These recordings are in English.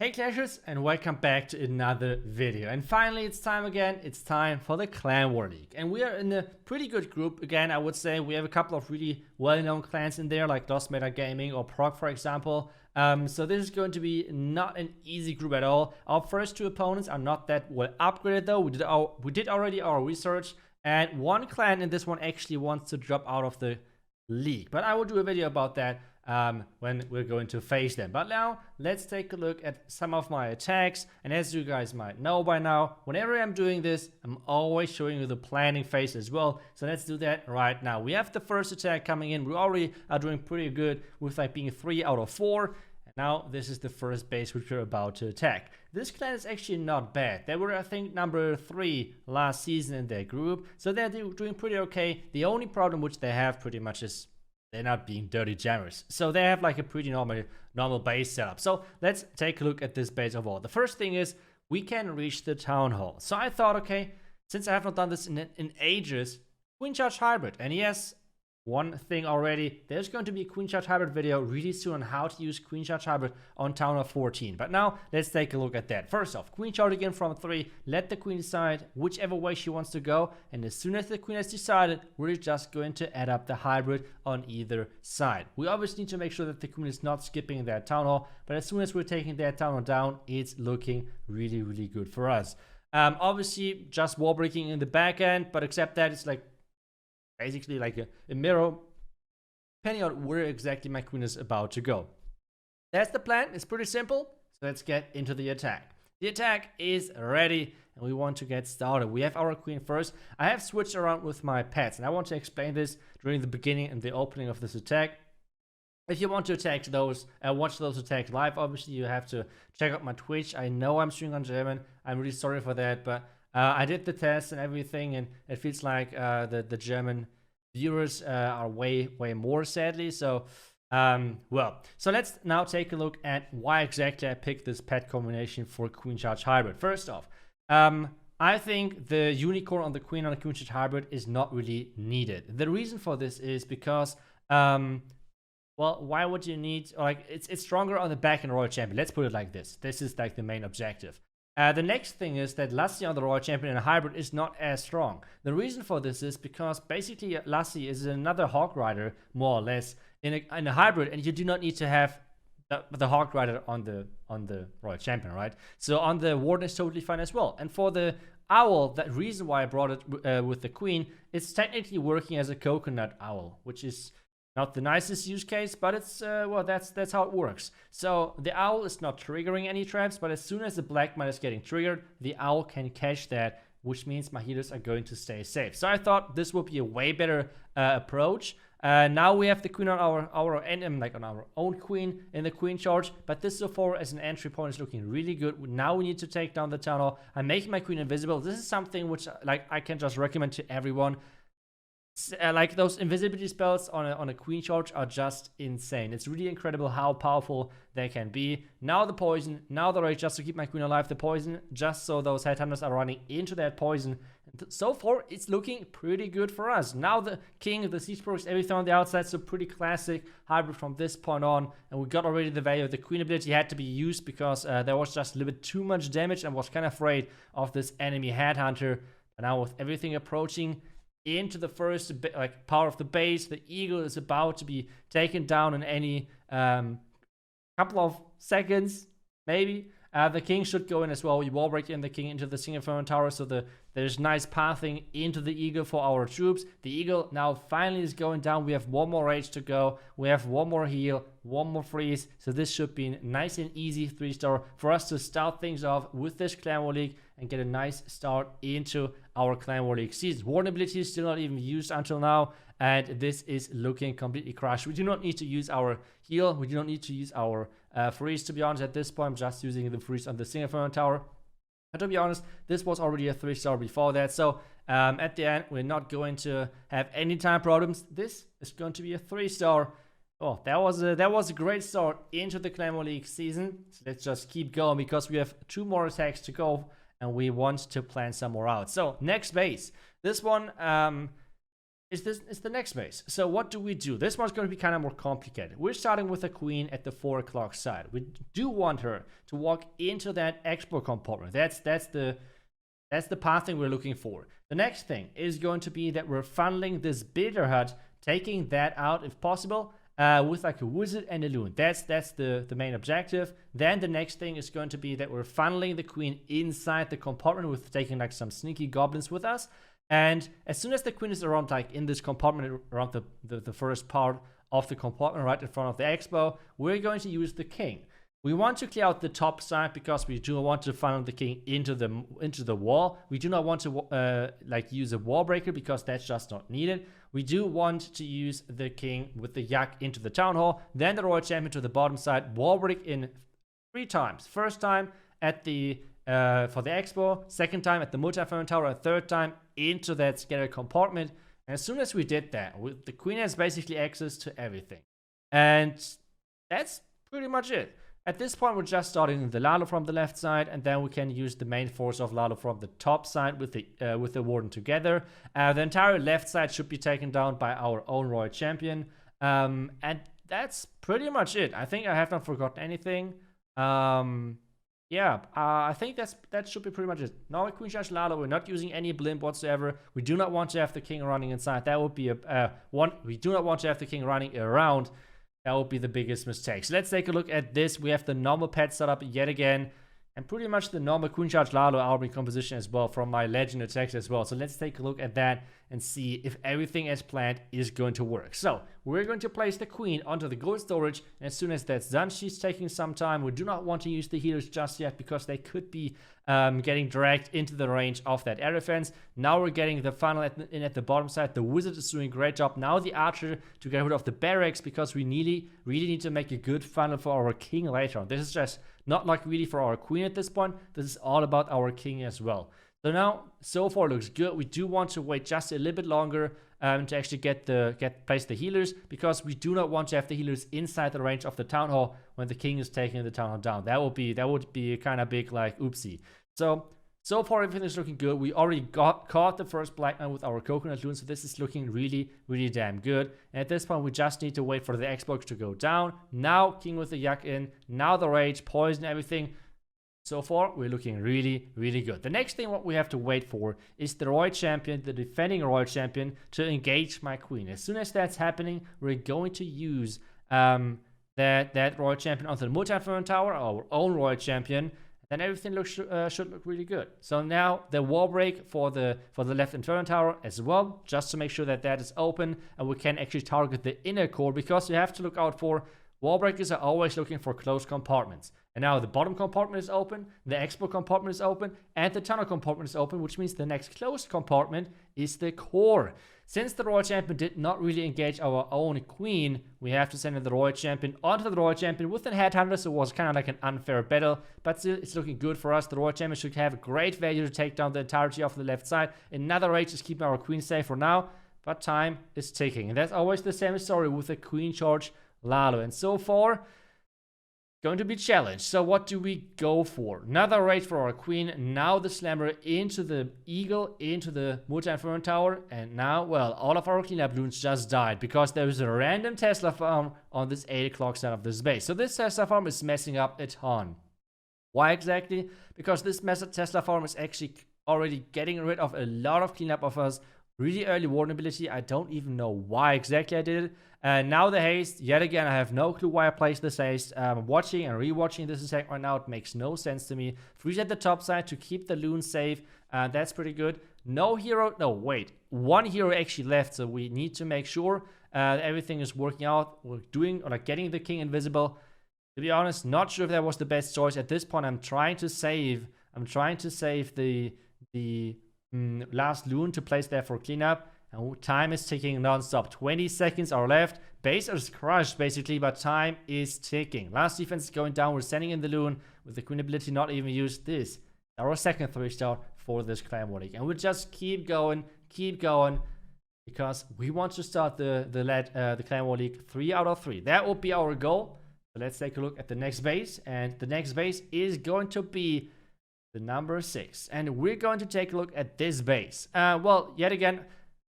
Hey Clashers, and welcome back to another video. And finally it's time again, it's time for the Clan War League. And we are in a pretty good group again, I would say. We have a couple of really well-known clans in there, like Lost Meta Gaming or Proc, for example. So this is going to be not an easy group at all. Our first two opponents are not that well upgraded though. We did already our research, and one clan in this one actually wants to drop out of the league. But I will do a video about that when we're going to face them. But now let's take a look at some of my attacks. And as you guys might know by now, whenever I'm doing this, I'm always showing you the planning phase as well. So let's do that right now. We have the first attack coming in. We already are doing pretty good with like being 3 out of 4. And now this is the first base which we're about to attack. This clan is actually not bad. They were, I think, number 3 last season in their group. So they're doing pretty okay. The only problem which they have pretty much is they're not being dirty jammers. So they have like a pretty normal base setup. So let's take a look at this base overall. The first thing is we can reach the town hall. So I thought, okay, since I have not done this in ages, Queen Charge Hybrid. And yes, one thing already, there's going to be a Queen Charge Hybrid video really soon on how to use Queen Charge Hybrid on Town Hall 14. But now, let's take a look at that. First off, Queen Charge again from 3. Let the Queen decide whichever way she wants to go. And as soon as the Queen has decided, we're just going to add up the Hybrid on either side. We obviously need to make sure that the Queen is not skipping that Town Hall. But as soon as we're taking that Town Hall down, it's looking really, really good for us. Obviously, just wall breaking in the back end. But except that, it's like basically like a mirror, depending on where exactly my queen is about to go. That's the plan. It's pretty simple. So let's get into the attack. The attack is ready, and we want to get started. We have our queen first. I have switched around with my pets, and I want to explain this during the beginning and the opening of this attack. If you want to attack those, watch those attacks live, obviously you have to check out my Twitch. I know I'm streaming on German. I'm really sorry for that, but I did the test and everything, and it feels like the German viewers are way more, sadly. So, so let's now take a look at why exactly I picked this pet combination for Queen Charge Hybrid. First off, I think the unicorn on the Queen on the Queen Charge Hybrid is not really needed. The reason for this is because, well, why would you need, like, it's stronger on the back end Royal Champion. Let's put it like this. This is like the main objective. The next thing is that Lassie on the Royal Champion in a hybrid is not as strong. The reason for this is because basically Lassie is another Hawk Rider, more or less, in a hybrid, and you do not need to have the Hawk Rider on the Royal Champion, right? So on the Warden is totally fine as well. And for the Owl, that reason why I brought it with the Queen, it's technically working as a Coconut Owl, which is not the nicest use case, but it's, well, that's how it works. So the Owl is not triggering any traps, but as soon as the Black Mite is getting triggered, the Owl can catch that, which means my healers are going to stay safe. So I thought this would be a way better approach. Now we have the Queen on our end, like on our own Queen in the Queen Charge, but this so far as an entry point is looking really good. Now we need to take down the Town Hall. I'm making my Queen invisible. This is something which like I can just recommend to everyone. Like those invisibility spells on a Queen Charge are just insane. It's really incredible how powerful they can be. Now the poison, now the rage, just to keep my queen alive. The poison, just so those headhunters are running into that poison. And so far, it's looking pretty good for us. Now the king, the siege perks, everything on the outside, so pretty classic hybrid from this point on. And we got already the value of the queen ability had to be used because there was just a little bit too much damage, and was kind of afraid of this enemy headhunter. And now with everything approaching into the first like part of the base, the eagle is about to be taken down in any couple of seconds, maybe. The king should go in as well. We wall break in the king into the single firmament tower, so there's nice pathing into the eagle for our troops. The eagle now finally is going down. We have one more rage to go. We have one more heal, one more freeze. So this should be nice and easy 3-star for us to start things off with this Clan War League and get a nice start into our Clan War League season. Warden ability is still not even used until now, and this is looking completely crushed. We do not need to use our heal. We do not need to use our freeze, to be honest. At this point, I'm just using the freeze on the single firmament tower. But to be honest, this was already a 3-star before that. So at the end, we're not going to have any time problems. This is going to be a 3-star. Oh, that was a great start into the Clan War League season. So let's just keep going because we have 2 more attacks to go, and we want to plan some more out. So next base, this one is the next base. So what do we do? This one's going to be kind of more complicated. We're starting with the queen at the 4 o'clock side. We do want her to walk into that export compartment. That's the path thing we're looking for. The next thing is going to be that we're funneling this builder hut, taking that out if possible, with like a wizard and a loon. That's the main objective. Then the next thing is going to be that we're funneling the queen inside the compartment with taking like some sneaky goblins with us. And as soon as the queen is around, like in this compartment, around the first part of the compartment right in front of the expo, we're going to use the king. We want to clear out the top side because we do not want to funnel the king into the wall. We do not want to like use a wall breaker because that's just not needed. We do want to use the king with the yak into the town hall, then the royal champion to the bottom side, wall break in 3 times. First time at the for the expo, second time at the multi-phone tower, and third time into that scattered compartment. And as soon as we did that, the queen has basically access to everything, and that's pretty much it. At this point, we're just starting the Lalo from the left side, and then we can use the main force of Lalo from the top side with the Warden together. The entire left side should be taken down by our own Royal Champion. And that's pretty much it. I think I have not forgotten anything. Yeah, I think that should be pretty much it. Now with Queen Charge Lalo, we're not using any blimp whatsoever. We do not want to have the king running inside. That would be one. We do not want to have the king running around. That would be the biggest mistake. So let's take a look at this. We have the normal pet set up yet again. And pretty much the normal Queen Charge Lalo army composition as well from my legend attacks as well. So let's take a look at that and see if everything as planned is going to work. So we're going to place the queen onto the gold storage. And as soon as that's done, she's taking some time. We do not want to use the healers just yet because they could be getting dragged into the range of that air defense. Now we're getting the funnel in at the bottom side. The wizard is doing a great job. Now the archer to get rid of the barracks because we really need to make a good funnel for our king later on. This is just not like really for our queen at this point. This is all about our king as well. So now, so far looks good. We do want to wait just a little bit longer to actually place the healers, because we do not want to have the healers inside the range of the town hall when the king is taking the town hall down. That would be kind of big, like oopsie. So far everything is looking good. We already caught the first black man with our coconut loon, so this is looking really damn good. And at this point we just need to wait for the Xbox to go down. Now king with the yak in, now the rage, poison, everything. So far we're looking really good. The next thing what we have to wait for is the royal champion, the defending royal champion, to engage my queen. As soon as that's happening, we're going to use that royal champion onto the multi-phone tower, our own royal champion. Then everything should look really good. So now the wall break for the left inferno tower as well, just to make sure that that is open and we can actually target the inner core, because you have to look out for wall breakers are always looking for closed compartments. And now the bottom compartment is open, the export compartment is open, and the tunnel compartment is open, which means the next closed compartment is the core. Since the royal champion did not really engage our own queen, we have to send in the royal champion onto the royal champion with the headhunter, so it was kind of like an unfair battle, but still it's looking good for us. The royal champion should have great value to take down the entirety of the left side. Another rage is keeping our queen safe for now, but time is ticking. And that's always the same story with the Queen Charge Lalo. And so far, going to be challenged. So what do we go for? Another raid for our queen. Now the slammer into the eagle, into the multi-inferno tower. And now, well, all of our cleanup loons just died because there is a random Tesla farm on this 8 o'clock side of this base. So this Tesla farm is messing up a ton. Why exactly? Because this Tesla farm is actually already getting rid of a lot of cleanup of us. Really early warden ability. I don't even know why exactly I did it. And now the haste, yet again, I have no clue why I placed this haste. Watching and rewatching this attack right now, it makes no sense to me. Freeze at the top side to keep the loon safe. That's pretty good. No hero, no, wait. One hero actually left, so we need to make sure everything is working out. We're doing, or like getting the king invisible. To be honest, not sure if that was the best choice. At this point, I'm trying to save the last loon to place there for cleanup. And time is ticking non-stop. 20 seconds are left. Base is crushed basically, but time is ticking. Last defense is going down. We're sending in the loon with the queen ability not even used. This our second 3-star for this clan war league. And we'll just keep going, because we want to start the clan war league 3 out of 3. That will be our goal. So let's take a look at the next base. And the next base is going to be the number 6. And we're going to take a look at this base. Well, yet again,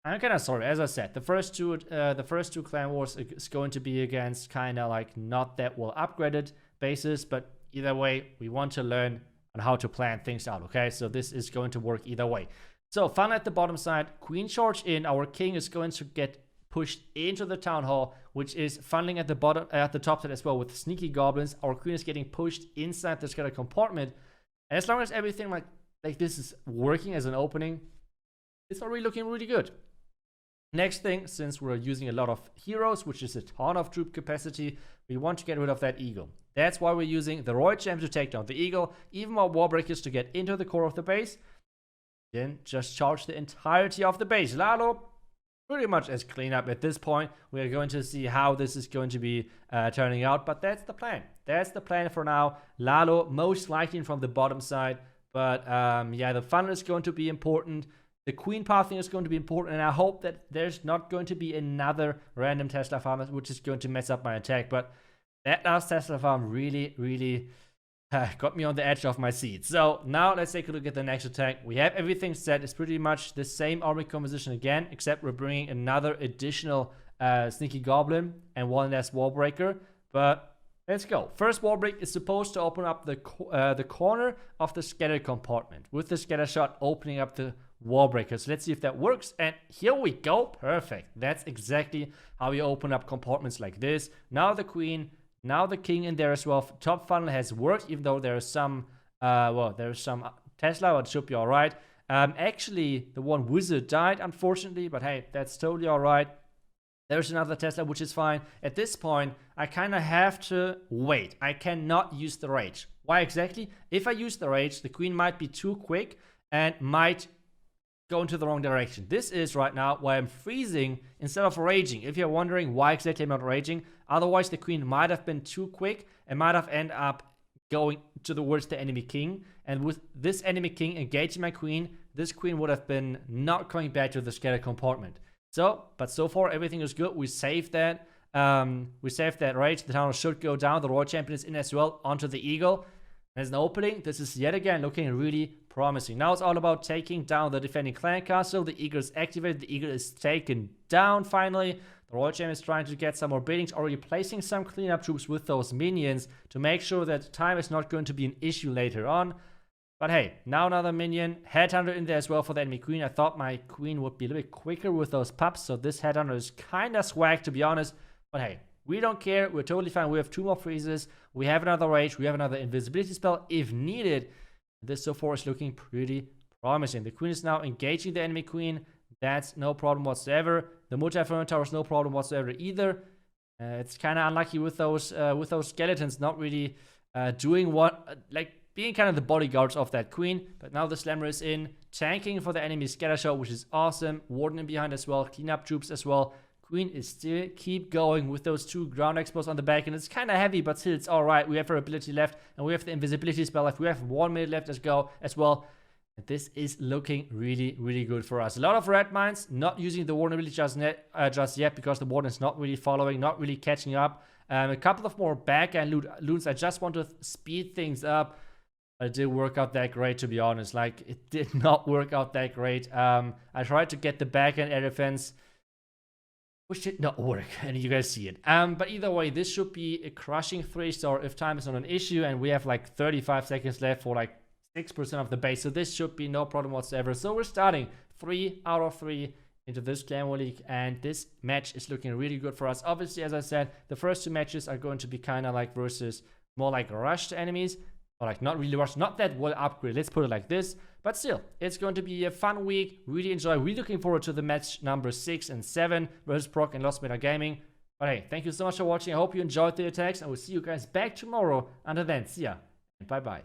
I'm kind of sorry. As I said, the first two clan wars is going to be against kind of like not that well upgraded bases, but either way, we want to learn on how to plan things out. Okay, so this is going to work either way. So funnel at the bottom side, queen charge in. Our king is going to get pushed into the town hall, which is funneling at the bottom, at the top side as well with sneaky goblins. Our queen is getting pushed inside the scatter compartment, and as long as everything like this is working as an opening, it's already looking really good. Next thing, since we're using a lot of heroes, which is a ton of troop capacity, we want to get rid of that eagle. That's why we're using the Royal Champ to take down the eagle, even more war breakers to get into the core of the base. Then just charge the entirety of the base. Lalo, pretty much as cleanup at this point. We are going to see how this is going to be turning out, but that's the plan. That's the plan for now. Lalo most likely from the bottom side, but yeah, the funnel is going to be important. The queen pathing is going to be important, and I hope that there's not going to be another random Tesla farm which is going to mess up my attack. But that last Tesla farm really got me on the edge of my seat. So now let's take a look at the next attack. We have everything set. It's pretty much the same army composition again, except we're bringing another additional sneaky goblin and one less wall breaker. But let's go. First wall break is supposed to open up the corner of the scatter compartment with the scatter shot opening up the wall breakers. Let's see if that works, and here we go. Perfect. That's exactly how you open up compartments like this. Now the queen, now the king in there as well. Top funnel has worked, even though there's some there's some Tesla, but it should be all right. Actually, the one wizard died, unfortunately, but hey, that's totally all right. There's another Tesla, which is fine. At this point, I kind of have to wait. I cannot use the rage. Why exactly? If I use the rage, the queen might be too quick and might go into the wrong direction. This is right now why I'm freezing instead of raging. If you're wondering why exactly I'm not raging, otherwise the queen might have been too quick and might have ended up going towards the enemy king. And with this enemy king engaging my queen, this queen would have been not coming back to the scatter compartment. So, but so far everything is good. We saved that. We saved that rage. The town should go down. The Royal Champion is in as well onto the eagle. There's an opening. This is yet again looking really promising. Now it's all about taking down the defending clan castle. The eagle is activated. The eagle is taken down finally. The Royal Champion is trying to get some more buildings, already placing some cleanup troops with those minions to make sure that time is not going to be an issue later on. But hey, now another minion. Headhunter in there as well for the enemy queen. I thought my queen would be a little bit quicker with those pups, so this headhunter is kind of swag, to be honest. But hey, we don't care. We're totally fine. We have 2 more freezes. We have another rage. We have another invisibility spell if needed. This so far is looking pretty promising. The queen is now engaging the enemy queen. That's no problem whatsoever. The multi-inferno tower is no problem whatsoever either. It's kind of unlucky with those skeletons not really doing what, like being kind of the bodyguards of that queen. But now the slammer is in, tanking for the enemy scatter shot, which is awesome. Warden in behind as well, cleanup troops as well. Queen is still keep going with those 2 ground expos on the back, and it's kind of heavy, but still it's all right. We have her ability left, and we have the invisibility spell left. We have 1 minute left as well. And this is looking really good for us. A lot of red mines, not using the warden ability just yet because the warden is not really following, not really catching up. A couple of more backhand loons. I just want to speed things up. It didn't work out that great, to be honest. Like, it did not work out that great. I tried to get the backhand air defense, which did not work, and you guys see it. But either way, this should be a crushing 3-star if time is not an issue, and we have like 35 seconds left for like 6% of the base, so this should be no problem whatsoever. So we're starting 3 out of 3 into this Clan War League, and this match is looking really good for us. Obviously, as I said, the first 2 matches are going to be kind of like versus more like rushed enemies, or like not really rushed, not that well upgraded, let's put it like this. But still, it's going to be a fun week. Really enjoy. Really looking forward to the match number 6 and 7 versus Proc and Lost Meta Gaming. But hey, thank you so much for watching. I hope you enjoyed the attacks, and we'll see you guys back tomorrow. Until then, see ya, and bye-bye.